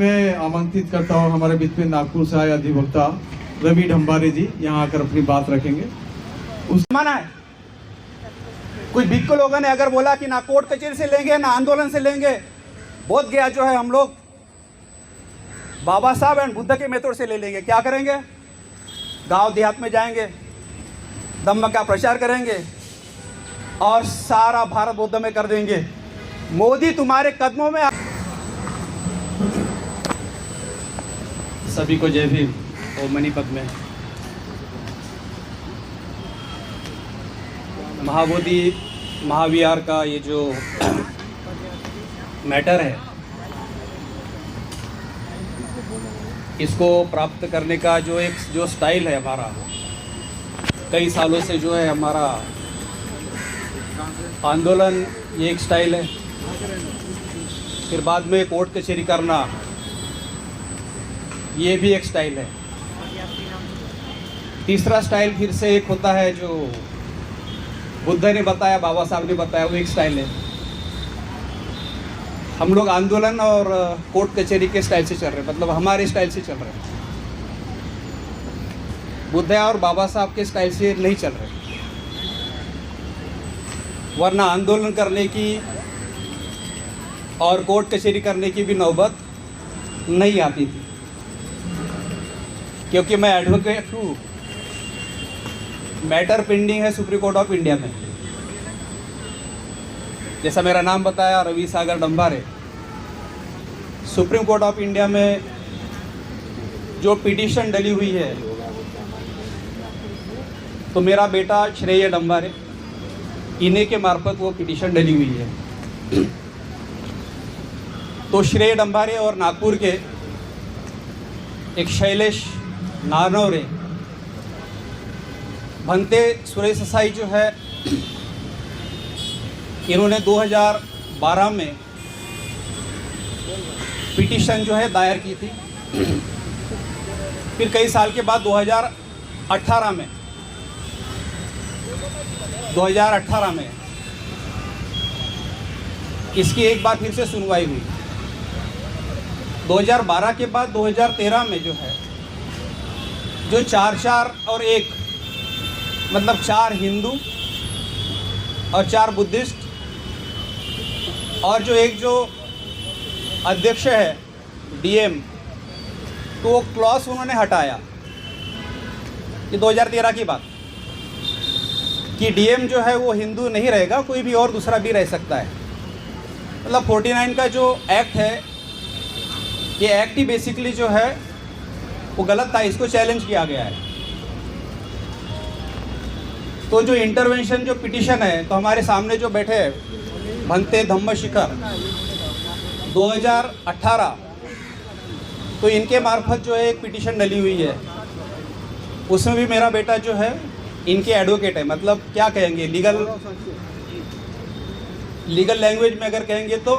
मैं आमंत्रित करता हूँ हमारे बीच में नागपुर से आए अधिवक्ता रवि ढंबारे जी यहाँ आकर अपनी बात रखेंगे। उस माना है कुछ भिक्कू लोगों ने अगर बोला कि ना कोर्ट कचहरी से लेंगे ना आंदोलन से लेंगे, बोध गया जो है हम लोग बाबा साहब एंड बुद्ध के मेथड से ले लेंगे। क्या करेंगे? गांव देहात में जाएंगे, धम्म का प्रचार करेंगे और सारा भारत बौद्ध में कर देंगे। मोदी तुम्हारे कदमों में। सभी को जय भीम। ओम मणि पद में महाबोधि महाविहार का ये जो मैटर है, इसको प्राप्त करने का जो स्टाइल है हमारा, कई सालों से जो है हमारा आंदोलन, ये एक स्टाइल है। फिर बाद में कोर्ट कचहरी करना, ये भी एक स्टाइल है। तीसरा स्टाइल फिर से एक होता है जो बुद्ध ने बताया, बाबा साहब ने बताया, वो एक स्टाइल है। हम लोग आंदोलन और कोर्ट कचहरी के स्टाइल से चल रहे हैं, मतलब हमारे स्टाइल से चल रहे हैं। बुद्ध और बाबा साहब के स्टाइल से नहीं चल रहे, वरना आंदोलन करने की और कोर्ट कचहरी करने की भी नौबत नहीं आती थी, क्योंकि मैं एडवोकेट हूँ। मैटर पेंडिंग है सुप्रीम कोर्ट ऑफ इंडिया में। जैसा मेरा नाम बताया, रवि सागर ढंबारे। सुप्रीम कोर्ट ऑफ इंडिया में जो पिटीशन डली हुई है, तो मेरा बेटा श्रेय ढंबारे, इन्हीं के मार्फत वो पिटीशन डली हुई है। तो श्रेय ढंबारे और नागपुर के एक शैलेश नारनवरे, भंते सुरेश साई जो है, इन्होंने 2012 में पिटीशन जो है दायर की थी। फिर कई साल के बाद 2018 में इसकी एक बार फिर से सुनवाई हुई। 2012 के बाद 2013 में जो है, जो 4 और 1, मतलब 4 हिंदू और 4 बुद्धिस्ट, और जो एक जो अध्यक्ष है डीएम, तो वो क्लॉज उन्होंने हटाया। ये 2013 की बात, कि डीएम जो है वो हिंदू नहीं रहेगा, कोई भी और दूसरा भी रह सकता है। मतलब 49 का जो एक्ट है, ये एक्ट ही बेसिकली जो है वो गलत था, इसको चैलेंज किया गया है। तो जो इंटरवेंशन जो पिटीशन है, तो हमारे सामने जो बैठे हैं भंते धम्मशिखर 2018, तो इनके मार्फत जो है एक पिटीशन डली हुई है। उसमें भी मेरा बेटा जो है इनके एडवोकेट है। मतलब क्या कहेंगे, लीगल लैंग्वेज में अगर कहेंगे तो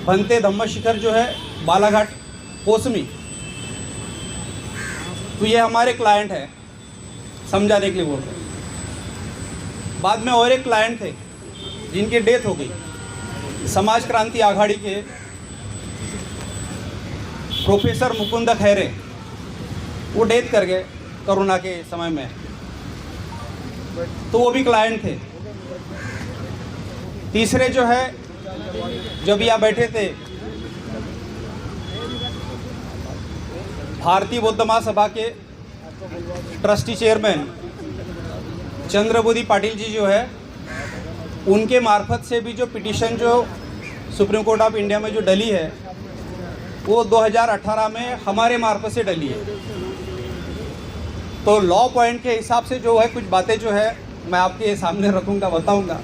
भंते धम्मशिखर जो है बालाघाट कोसमी, तो ये हमारे क्लाइंट है, समझाने के लिए बोल रहे हैं। बाद में और एक क्लाइंट थे जिनकी डेथ हो गई, समाज क्रांति आघाड़ी के प्रोफेसर मुकुंद खैरे, वो डेथ कर गए कोरोना के समय में, तो वो भी क्लाइंट थे। तीसरे जो है, जब यहाँ बैठे थे, भारतीय बौद्ध महासभा के ट्रस्टी चेयरमैन चंद्रबोधी पाटिल जी जो है, उनके मार्फत से भी जो पिटीशन जो सुप्रीम कोर्ट ऑफ इंडिया में जो डली है, वो 2018 में हमारे मार्फत से डली है। तो लॉ पॉइंट के हिसाब से जो है कुछ बातें जो है मैं आपके सामने रखूँगा, बताऊँगा।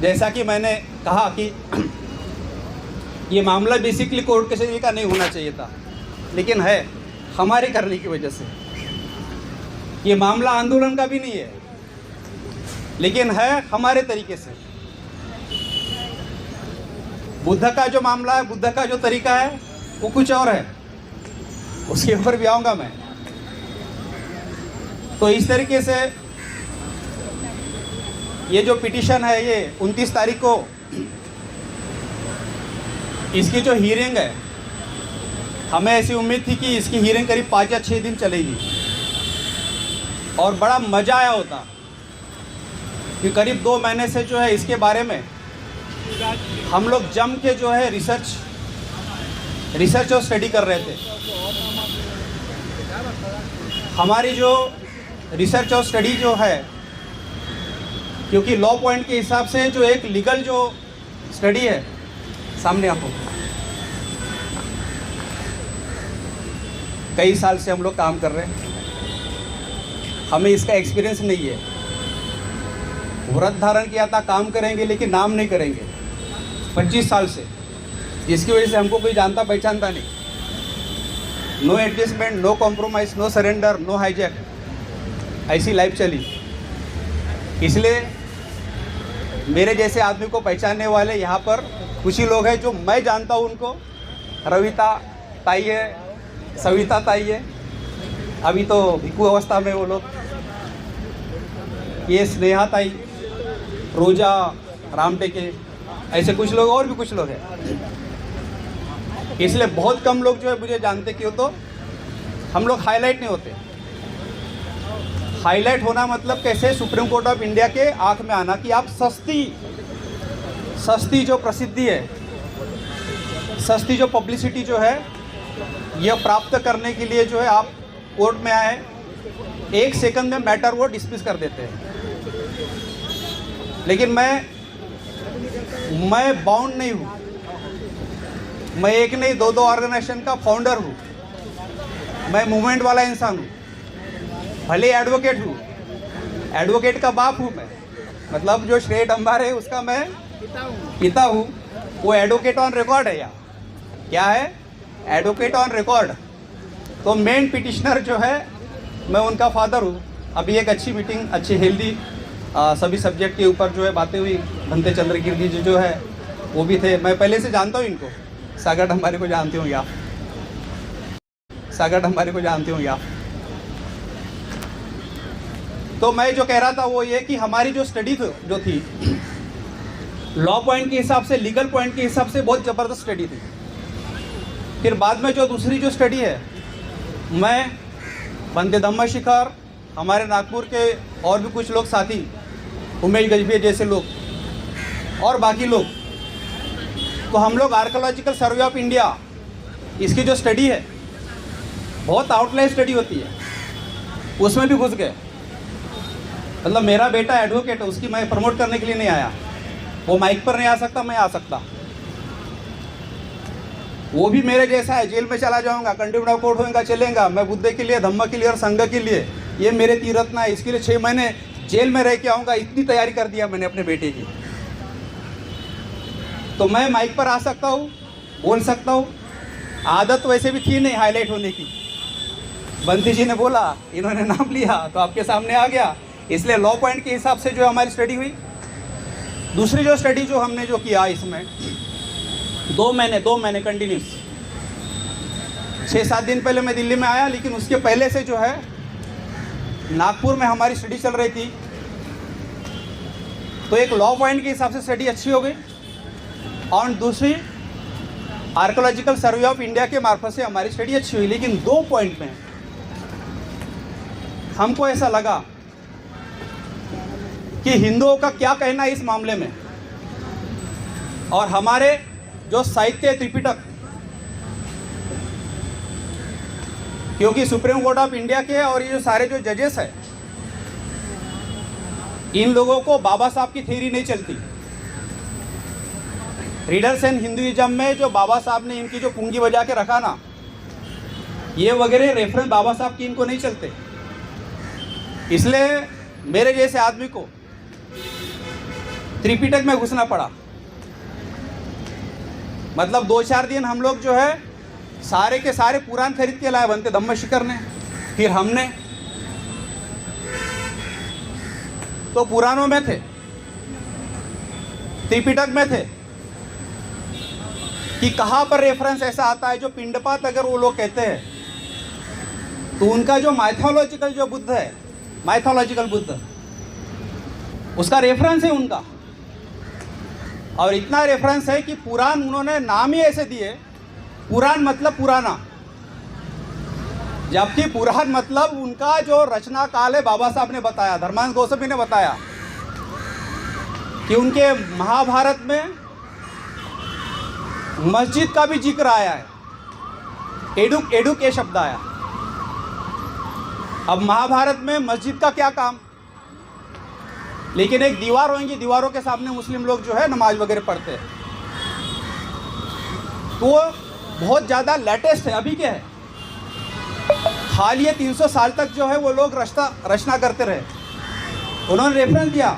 जैसा कि मैंने कहा कि ये मामला बेसिकली कोर्ट कचहरी का नहीं होना चाहिए था, लेकिन है हमारे करने की वजह से। ये मामला आंदोलन का भी नहीं है, लेकिन है हमारे तरीके से। बुद्ध का जो मामला है, बुद्ध का जो तरीका है, वो कुछ और है, उसके ऊपर भी आऊँगा मैं। तो इस तरीके से ये जो पिटीशन है, ये 29 तारीख को इसकी जो हियरिंग है हमें ऐसी उम्मीद थी कि इसकी हियरिंग करीब 5 या 6 दिन चलेगी और बड़ा मज़ा आया होता कि करीब 2 महीने से जो है इसके बारे में हम लोग जम के जो है रिसर्च और स्टडी कर रहे थे। हमारी जो रिसर्च और स्टडी जो है, क्योंकि लॉ पॉइंट के हिसाब से जो एक लीगल जो स्टडी है, सामने आपको कई साल से हम लोग काम कर रहे हैं, हमें इसका एक्सपीरियंस नहीं है। व्रत धारण किया था, काम करेंगे लेकिन नाम नहीं करेंगे 25 साल से, जिसकी वजह से हमको कोई जानता पहचानता नहीं। No adjustment, no compromise, no surrender, no hijack, ऐसी लाइफ चली। इसलिए मेरे जैसे आदमी को पहचानने वाले यहाँ पर कुछ ही लोग हैं जो मैं जानता हूँ उनको। रविता ताई है, सविता ताई है, अभी तो भिक्खू अवस्था में वो लोग, ये स्नेहा ताई, रोजा, रामटेके, ऐसे कुछ लोग और भी कुछ लोग हैं। इसलिए बहुत कम लोग जो है मुझे जानते, क्यों तो हम लोग हाईलाइट नहीं होते। हाईलाइट होना मतलब कैसे, सुप्रीम कोर्ट ऑफ इंडिया के आंख में आना कि आप सस्ती जो प्रसिद्धि है, सस्ती जो पब्लिसिटी जो है, यह प्राप्त करने के लिए जो है आप कोर्ट में आए, 1 सेकंड में मैटर वो डिस्मिस कर देते हैं। लेकिन मैं बाउंड नहीं हूँ। मैं एक नहीं 2 ऑर्गेनाइजेशन का फाउंडर हूँ। मैं मूवमेंट वाला इंसान हूँ, भले एडवोकेट हूँ, एडवोकेट का बाप हूँ मैं। मतलब जो श्रेय डंबार है उसका मैं पिता हूँ। वो एडवोकेट ऑन रिकॉर्ड है। या क्या है, एडवोकेट ऑन रिकॉर्ड। तो मेन पिटिशनर जो है मैं उनका फादर हूँ। अभी एक अच्छी मीटिंग, अच्छी हेल्दी सभी सब्जेक्ट के ऊपर जो है बातें हुई। भंते चंद्रकीर्ति जी जो है वो भी थे, मैं पहले से जानता हूँ इनको। सागर डंबारी को जानते होंगे आप, सागर डंबारी को जानते होंगे आप। तो मैं जो कह रहा था वो ये कि हमारी जो स्टडी जो थी, लॉ पॉइंट के हिसाब से, लीगल पॉइंट के हिसाब से बहुत ज़बरदस्त स्टडी थी। फिर बाद में जो दूसरी जो स्टडी है, मैं, बंदे धम्मशिखर, हमारे नागपुर के और भी कुछ लोग साथी, उमेश गजभिया जैसे लोग और बाकी लोग, तो हम लोग आर्कोलॉजिकल सर्वे ऑफ इंडिया, इसकी जो स्टडी है बहुत आउटलाइन स्टडी होती है, उसमें भी घुस गए। मतलब मेरा बेटा एडवोकेट है, उसकी मैं प्रमोट करने के लिए नहीं आया। वो माइक पर नहीं आ सकता, मैं आ सकता। वो भी मेरे जैसा है, जेल में चला जाऊंगा, कंटेम्प्ट ऑफ कोर्ट होगा, चलेगा। मैं बुद्ध के लिए, धम्म के लिए और संघ के लिए, ये मेरे तीरत्न है। इसके लिए 6 महीने जेल में रह के आऊँगा, इतनी तैयारी कर दिया मैंने अपने बेटे की। तो मैं माइक पर आ सकता हूँ, बोल सकता हूँ। आदत वैसे भी थी नहीं हाईलाइट होने की। बंती जी ने बोला, इन्होंने नाम लिया तो आपके सामने आ गया। इसलिए लॉ पॉइंट के हिसाब से जो हमारी स्टडी हुई। दूसरी जो स्टडी जो हमने जो किया इसमें 2 महीने कंटिन्यूस, 6-7 दिन पहले मैं दिल्ली में आया, लेकिन उसके पहले से जो है नागपुर में हमारी स्टडी चल रही थी। तो एक लॉ पॉइंट के हिसाब से स्टडी अच्छी हो गई और दूसरी आर्कोलॉजिकल सर्वे ऑफ इंडिया के मार्फत से हमारी स्टडी अच्छी हुई। लेकिन 2 पॉइंट में हमको ऐसा लगा कि हिंदुओं का क्या कहना है इस मामले में, और हमारे जो साहित्य त्रिपिटक, क्योंकि सुप्रीम कोर्ट ऑफ इंडिया के और ये जो सारे जो जजेस हैं, इन लोगों को बाबा साहब की थ्योरी नहीं चलती। रीडर्स एंड हिंदुइज्म में जो बाबा साहब ने इनकी जो पूंजी बजा के रखा ना, ये वगैरह रेफरेंस बाबा साहब की इनको नहीं चलते। इसलिए मेरे जैसे आदमी को त्रिपिटक में घुसना पड़ा। मतलब 2-4 दिन हम लोग जो है सारे के सारे पुराण खरीद के लाए, बनते धम्मशिखर ने, फिर हमने। तो पुराणों में थे, त्रिपिटक में थे कि कहाँ पर रेफरेंस ऐसा आता है जो पिंडपात अगर वो लोग कहते हैं तो उनका जो माइथोलॉजिकल जो बुद्ध है, माइथोलॉजिकल बुद्ध, उसका रेफरेंस है उनका। और इतना रेफरेंस है कि पुराण उन्होंने नाम ही ऐसे दिए, पुराण मतलब पुराना, जबकि पुराण मतलब उनका जो रचना काल है, बाबा साहब ने बताया, धर्मानंद गोस्वामी ने बताया कि उनके महाभारत में मस्जिद का भी जिक्र आया है, एडुक एडुक ये शब्द आया। अब महाभारत में मस्जिद का क्या काम, लेकिन एक दीवार होंगी, दीवारों के सामने मुस्लिम लोग जो है नमाज वगैरह पढ़ते हैं। तो वो बहुत ज़्यादा लेटेस्ट है, अभी क्या है, हाल ये 300 साल तक जो है वो लोग रचना करते रहे। उन्होंने रेफरेंस दिया,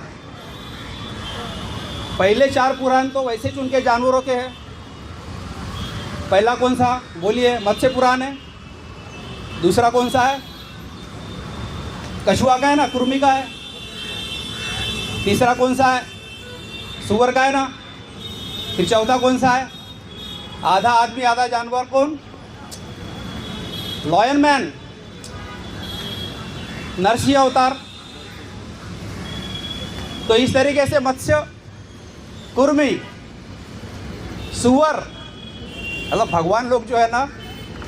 पहले 4 पुराण तो वैसे चुन के जानवरों के हैं। पहला कौन सा बोलिए? मत्स्य पुराण है। दूसरा कौन सा है? कछुआ का है ना, कुर्मी का है। तीसरा कौन सा है? सुअर का है ना। फिर चौथा कौन सा है? आधा आदमी आधा जानवर, कौन? लॉयन मैन, नरसिंह अवतार। तो इस तरीके से मत्स्य, कुर्मी, सुअर, मतलब भगवान लोग जो है ना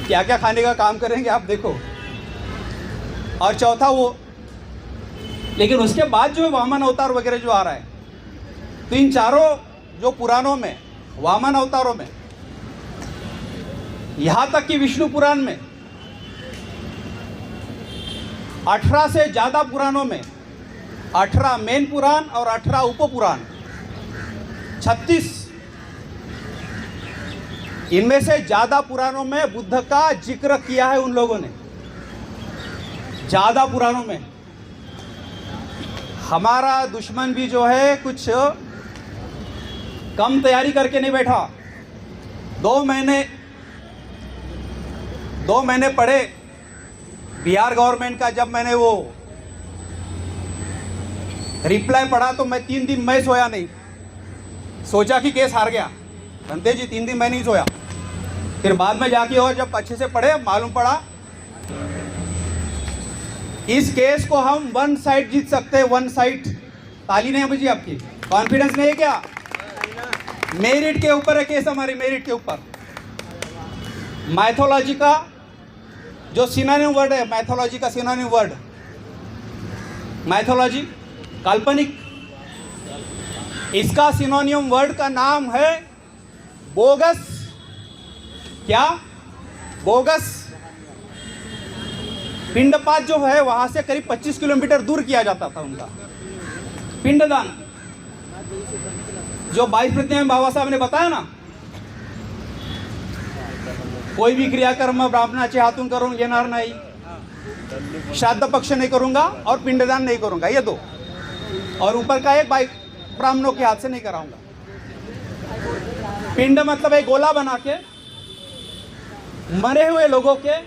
क्या क्या खाने का काम करेंगे आप देखो। और चौथा वो, लेकिन उसके बाद जो है वामन अवतार वगैरह जो आ रहा है, तो इन चारों जो पुराणों में, वामन अवतारों में, यहाँ तक कि विष्णु पुराण में 18 से ज़्यादा पुराणों में, 18 मेन पुराण और 18 उप पुराण, 36, इनमें से ज़्यादा पुराणों में बुद्ध का जिक्र किया है उन लोगों ने। ज़्यादा पुराणों में हमारा दुश्मन भी जो है कुछ कम तैयारी करके नहीं बैठा। 2 महीने पढ़े बिहार गवर्नमेंट का, जब मैंने वो रिप्लाई पढ़ा तो मैं 3 दिन मैं सोया नहीं, सोचा कि केस हार गया। धनतेज जी 3 दिन मैं नहीं सोया। फिर बाद में जाके और जब अच्छे से पढ़े मालूम पड़ा इस केस को हम 1 साइड जीत सकते हैं, 1 साइड। ताली नहीं बजी आपकी? कॉन्फिडेंस नहीं है क्या? मेरिट के ऊपर है केस, हमारी मेरिट के ऊपर। मैथोलॉजी का जो सिनोनिम वर्ड है, मैथोलॉजी का सिनोनिम वर्ड, मैथोलॉजी काल्पनिक, इसका सिनोनिम वर्ड का नाम है बोगस। क्या? बोगस। पिंडपात जो है वहां से करीब 25 किलोमीटर दूर किया जाता था उनका पिंडदान। जो 22 प्रतिज्ञा में बाबा साहब ने बताया ना, कोई भी क्रियाकर्म ब्राह्मणाचे हातून करून घेणार नाही, श्राद्ध पक्ष नहीं करूंगा और पिंडदान नहीं करूंगा, ये 2। और ऊपर का एक ब्राह्मणों के हाथ से नहीं कराऊंगा। पिंड मतलब एक गोला बना के मरे हुए लोगों के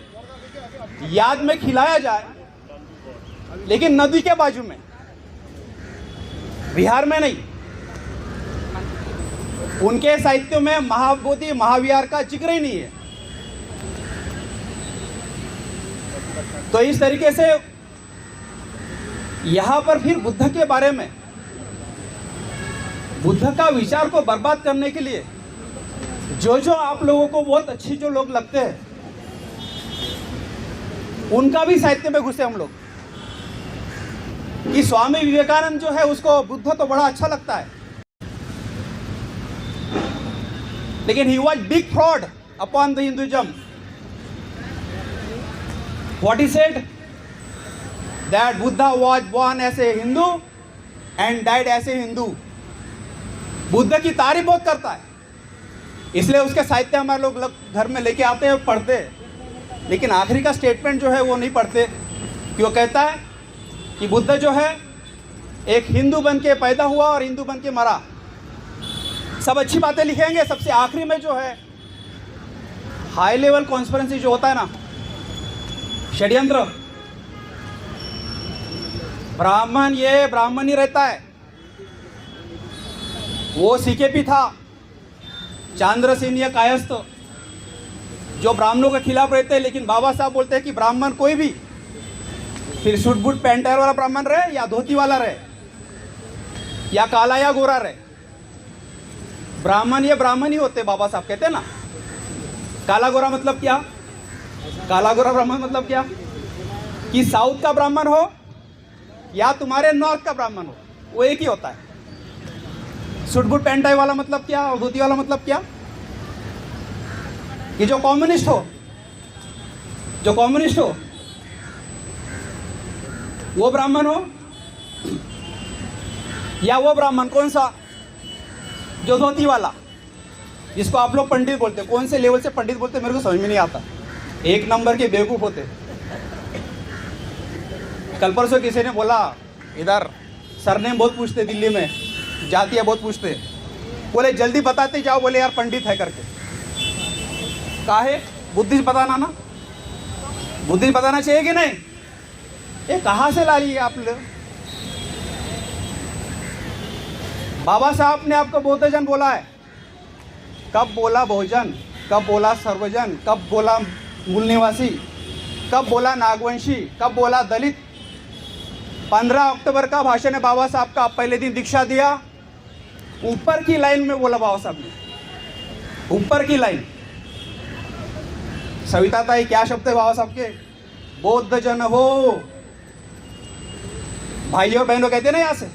याद में खिलाया जाए, लेकिन नदी के बाजू में, बिहार में नहीं। उनके साहित्य में महाबोधि महाविहार का जिक्र ही नहीं है। तो इस तरीके से यहां पर फिर बुद्ध के बारे में, बुद्ध का विचार को बर्बाद करने के लिए जो आप लोगों को बहुत अच्छी जो लोग लगते हैं, उनका भी साहित्य में घुसे हम लोग। कि स्वामी विवेकानंद जो है उसको बुद्ध तो बड़ा अच्छा लगता है, लेकिन he was big fraud upon the Hinduism. What he said? That Buddha was born as a Hindu and died as a Hindu. Buddha की तारीफ बहुत करता है, इसलिए उसके साहित्य हमारे लोग घर में लेके आते हैं, पढ़ते हैं, लेकिन आखिरी का स्टेटमेंट जो है वो नहीं पढ़ते। क्यों? कहता है कि बुद्ध जो है एक हिंदू बन के पैदा हुआ और हिंदू बन के मरा। सब अच्छी बातें लिखेंगे, सबसे आखिरी में जो है हाई लेवल कॉन्स्पिरेसी जो होता है ना, षड्यंत्र, ब्राह्मण ये ब्राह्मण ही रहता है। वो सीकेपी था, चांद्रसेनीय कायस्थ, जो ब्राह्मणों के खिलाफ रहते हैं, लेकिन बाबा साहब बोलते हैं कि ब्राह्मण कोई भी, फिर सूट बूट पैंट वाला ब्राह्मण रहे या धोती वाला रहे या काला या गोरा रहे, ब्राह्मण ये ब्राह्मण ही होते। बाबा साहब कहते हैं ना, काला गोरा मतलब क्या? काला गोरा ब्राह्मण मतलब क्या? कि साउथ का ब्राह्मण हो या तुम्हारे नॉर्थ का ब्राह्मण हो, वो एक ही होता है। सूट बूट पैंट टाई वाला मतलब क्या और धोती वाला मतलब क्या? कि जो कम्युनिस्ट हो वो ब्राह्मण हो, या वो ब्राह्मण कौन सा जो धोती वाला, जिसको आप लोग पंडित बोलते हो। कौन से लेवल से पंडित बोलते मेरे को समझ में नहीं आता, एक नंबर के बेवकूफ़ होते। कल परसों किसी ने बोला, इधर सरनेम बहुत पूछते दिल्ली में, जातियाँ बहुत पूछते, बोले जल्दी बताते जाओ, बोले यार पंडित है करके। काहे? बुद्धि बताना ना, बुद्धि बताना चाहिए कि नहीं? ये कहाँ से ला लिए आप लोग? बाबा साहब ने आपको बहुजन बोला है, कब बोला बहुजन, कब बोला सर्वजन, कब बोला मूल निवासी, कब बोला नागवंशी, कब बोला दलित? 15 अक्टूबर का भाषण है बाबा साहब का, पहले दिन दीक्षा दिया, ऊपर की लाइन में बोला बाबा साहब ने, ऊपर की लाइन। सविता ताई क्या शब्द है बाबा साहब के? बौद्ध जन हो, भाइयों और बहनों कहते ना यहाँ से,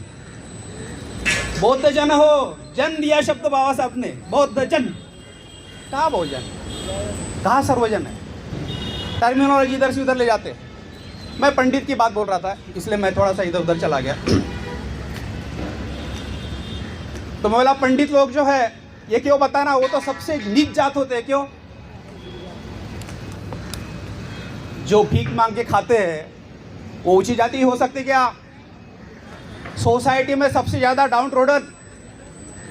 बौद्ध जन हो, जन दिया शब्द बाबा साहब ने, बौद्ध जन। कहाँ बहुजन, कहाँ सर्वजन है? टर्मिनोलॉजी इधर से उधर ले जाते। मैं पंडित की बात बोल रहा था, इसलिए मैं थोड़ा सा इधर उधर चला गया। तो मैं बोला पंडित लोग जो है ये क्यों बताना, वो तो सबसे नीच जात होते हैं। क्यों? जो भीख मांग के खाते हैं वो ऊंची जाति हो सकती क्या? सोसाइटी में सबसे ज़्यादा डाउन रोडर,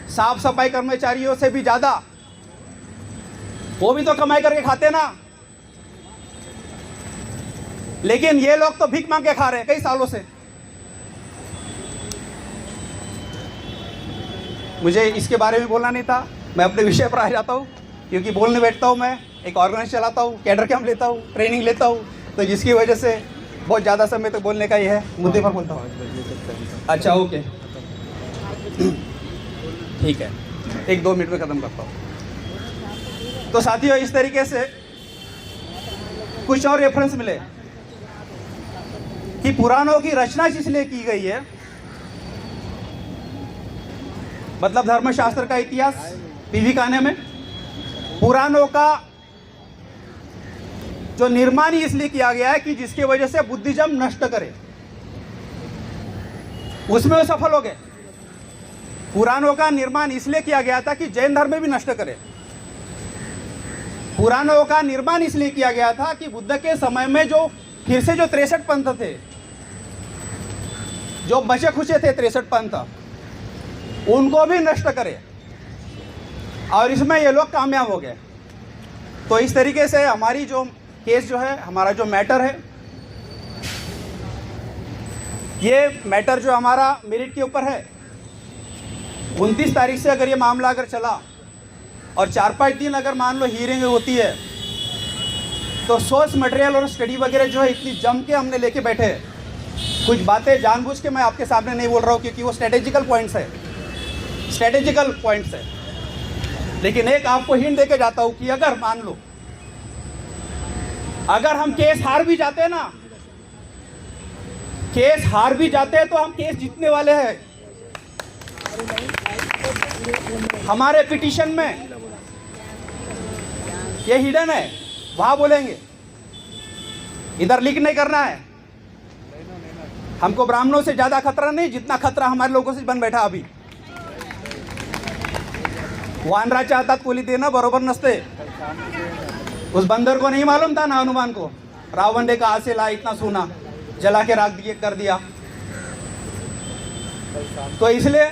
साफ सफाई कर्मचारियों से भी ज़्यादा, वो भी तो कमाई करके खाते ना। लेकिन ये लोग तो भीख मांग के खा रहे हैं कई सालों से। मुझे इसके बारे में बोलना नहीं था, मैं अपने विषय पर आ जाता हूँ, क्योंकि बोलने बैठता हूँ मैं, एक ऑर्गेनाइजेशन चलाता हूँ, कैडर कैंप लेता हूँ, ट्रेनिंग लेता हूँ, तो जिसकी वजह से बहुत ज़्यादा समय तक बोलने का ही है, मुद्दे पर बोलता हूँ। अच्छा ओके, ठीक है, 1-2 मिनट में ख़त्म करता हूँ। तो साथियों, इस तरीके से कुछ और रेफरेंस मिले कि पुराणों की रचना इसलिए की गई है, मतलब धर्मशास्त्र का इतिहास पीवी खाने में पुराणों का जो निर्माण ही इसलिए किया गया है कि जिसकी वजह से बुद्धिज्म नष्ट करे, उसमें वो सफल हो गए। पुराणों का निर्माण इसलिए किया गया था कि जैन धर्म भी नष्ट करे। पुराणों का निर्माण इसलिए किया गया था कि बुद्ध के समय में जो फिर से जो 63 पंथ थे, जो बचे खुचे थे 63 पंथ, उनको भी नष्ट करे, और इसमें ये लोग कामयाब हो गए। तो इस तरीके से हमारी जो केस जो है, हमारा जो मैटर है, ये मैटर जो हमारा मेरिट के ऊपर है, 29 तारीख से अगर ये मामला अगर चला और 4-5 दिन अगर मान लो हियरिंग होती है, तो सोर्स मटेरियल और स्टडी वगैरह जो है इतनी जम के हमने लेके बैठे हैं। कुछ बातें जानबूझ के मैं आपके सामने नहीं बोल रहा हूँ, क्योंकि वो स्ट्रेटेजिकल पॉइंट्स है, स्ट्रेटेजिकल पॉइंट्स है। लेकिन एक आपको हिंट देके जाता हूँ कि अगर मान लो अगर हम केस हार भी जाते हैं ना, केस हार भी जाते हैं तो हम केस जीतने वाले हैं। हमारे पिटीशन में ये हिडन है, वहां बोलेंगे, इधर लीक नहीं करना है। हमको ब्राह्मणों से ज्यादा खतरा नहीं, जितना खतरा हमारे लोगों से बन बैठा अभी। वानराच्या हातात कोली देणं बरोबर नसते। उस बंदर को नहीं मालूम था ना, हनुमान को, रावण ने कहा से ला इतना सोना, जला के राख दिए कर दिया। तो इसलिए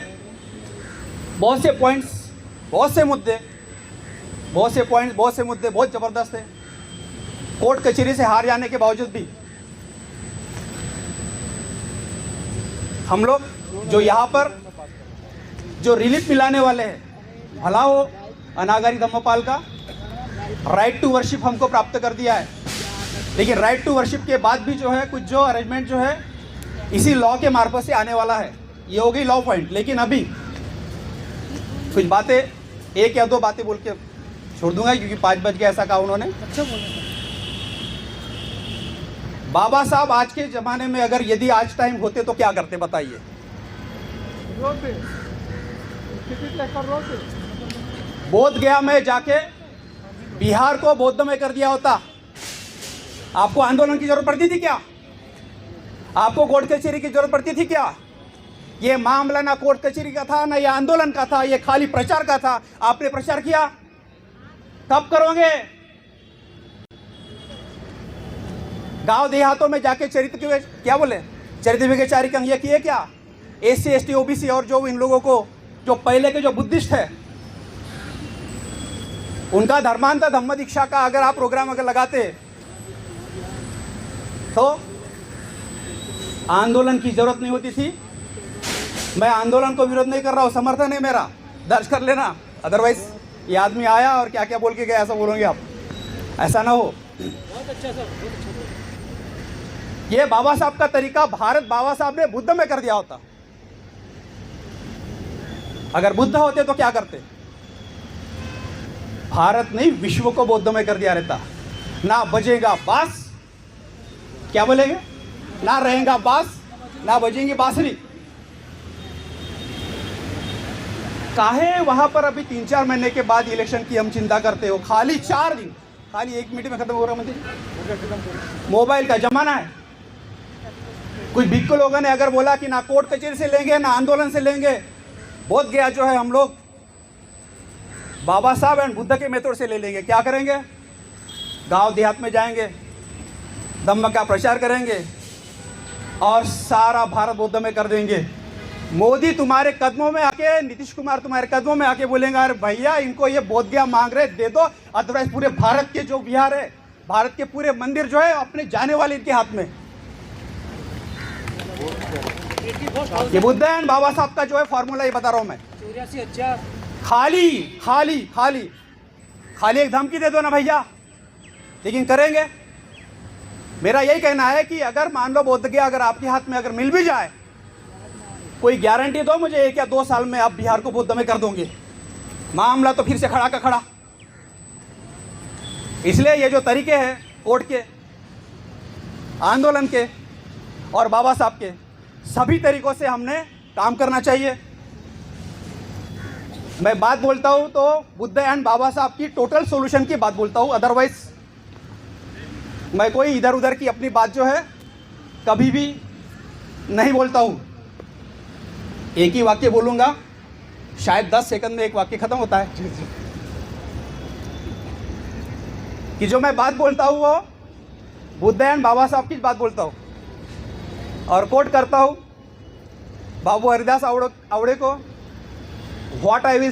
बहुत से पॉइंट्स, बहुत से मुद्दे बहुत ज़बरदस्त है। कोर्ट कचहरी से हार जाने के बावजूद भी हम लोग जो यहाँ पर जो रिलीफ मिलाने वाले हैं, भला हो अनागारी धम्मपाल का राइट टू वर्शिप हमको प्राप्त कर दिया है। लेकिन राइट टू वर्शिप के बाद भी जो है कुछ जो अरेंजमेंट जो है इसी लॉ के मार्फत से आने वाला है। ये हो गई लॉ पॉइंट। लेकिन अभी कुछ बातें, 1 या 2 बातें बोल के छोड़ दूंगा, क्योंकि 5 बज गए ऐसा कहा उन्होंने। बाबा साहब आज के ज़माने में अगर यदि आज टाइम होते तो क्या करते बताइए? बोध गया में जाके बिहार को बौद्ध में कर दिया होता। आपको आंदोलन की जरूरत पड़ती थी क्या? आपको कोर्ट कचहरी की जरूरत पड़ती थी क्या? ये मामला ना कोर्ट कचहरी का था, ना ये आंदोलन का था, ये खाली प्रचार का था। आपने प्रचार किया, कब करोगे? गांव देहातों में जाके चरित्र क्या बोले, चरित्र के चारिक अंग ये किए क्या? SC ST OBC और जो इन लोगों को, जो पहले के जो बुद्धिस्ट है, उनका धर्मांतर धम्म दीक्षा का अगर आप प्रोग्राम अगर लगाते तो आंदोलन की जरूरत नहीं होती थी। मैं आंदोलन को विरोध नहीं कर रहा हूं, समर्थन है मेरा, दर्ज कर लेना। अदरवाइज ये आदमी आया और क्या क्या बोल के गया ऐसा बोलोगे आप, ऐसा ना हो। बहुत अच्छा सर, बहुत अच्छा। ये बाबा साहब का तरीका भारत बाबा साहब ने बुद्ध में कर दिया होता। अगर बुद्ध होते तो क्या करते? भारत नहीं विश्व को बौद्ध में कर दिया रहता। ना बजेगा बांस, क्या बोलेंगे, ना रहेगा बांस, ना बजेंगी बांसुरी। काहे वहां पर अभी 3-4 महीने के बाद इलेक्शन की हम चिंता करते हो? खाली 4 दिन, खाली 1 मिनट में खत्म हो रहा। मंत्री मोबाइल का जमाना है। कुछ भिक्कू लोगों ने अगर बोला कि ना कोर्ट कचहरी से लेंगे ना आंदोलन से लेंगे, बोध गया जो है हम लोग बाबा साहब एंड बुद्ध के मेथड से ले लेंगे। क्या करेंगे? गांव देहात में जाएंगे, धम्म का प्रचार करेंगे और सारा भारत बौद्ध में कर देंगे। मोदी तुम्हारे कदमों में आके, नीतीश कुमार तुम्हारे कदमों में आके बोलेंगे अरे भैया इनको ये बोध गया मांग रहे, दे दो। अदरवाइज पूरे भारत के जो बिहार है, भारत के पूरे मंदिर जो है अपने जाने वाले इनके हाथ में। ये बुद्ध एंड बाबा साहब का जो है फॉर्मूला ये बता रहा हूं मैं। 84,000 खाली खाली खाली खाली एक धमकी दे दो ना भैया, लेकिन करेंगे। मेरा यही कहना है कि अगर मान लो बोध गया अगर आपके हाथ में अगर मिल भी जाए, कोई गारंटी दो मुझे 1 या 2 साल में आप बिहार को बौद्ध में कर दोगे। मामला तो फिर से खड़ा का खड़ा। इसलिए ये जो तरीके हैं कोर्ट के, आंदोलन के और बाबा साहब के, सभी तरीकों से हमने काम करना चाहिए। मैं बात बोलता हूं तो बुद्ध एंड बाबा साहब की टोटल सॉल्यूशन की बात बोलता हूं। अदरवाइज मैं कोई इधर उधर की अपनी बात जो है कभी भी नहीं बोलता हूं। एक ही वाक्य बोलूंगा, शायद 10 सेकंड में एक वाक्य खत्म होता है। कि जो मैं बात बोलता हूं वो बुद्ध एंड बाबा साहब की बात बोलता हूं और कोट करता हूं बाबू हरिदास आवड़े को, what I will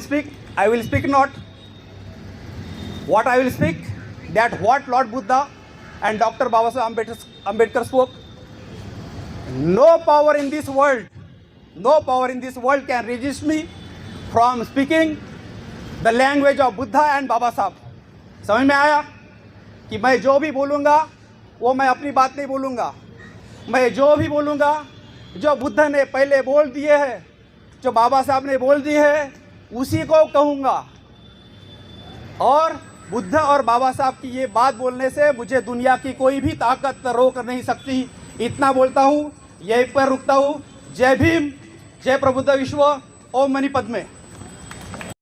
speak not what I will speak, that what lord Buddha and doctor Baba Saheb Ambedkar spoke. No power in this world can resist me from speaking the language of Buddha and Baba Saheb. समझ में आया कि मैं जो भी बोलूँगा वो मैं अपनी बात नहीं बोलूँगा। मैं जो भी बोलूँगा जो बुद्ध ने पहले बोल दिए हैं, जो बाबा साहब ने बोल दिए है, उसी को कहूँगा। और बुद्ध और बाबा साहब की ये बात बोलने से मुझे दुनिया की कोई भी ताकत रोक नहीं सकती। इतना बोलता हूँ, यहीं पर रुकता हूँ। जय भीम, जय प्रबुद्ध विश्व, ओम मणि पद्मे।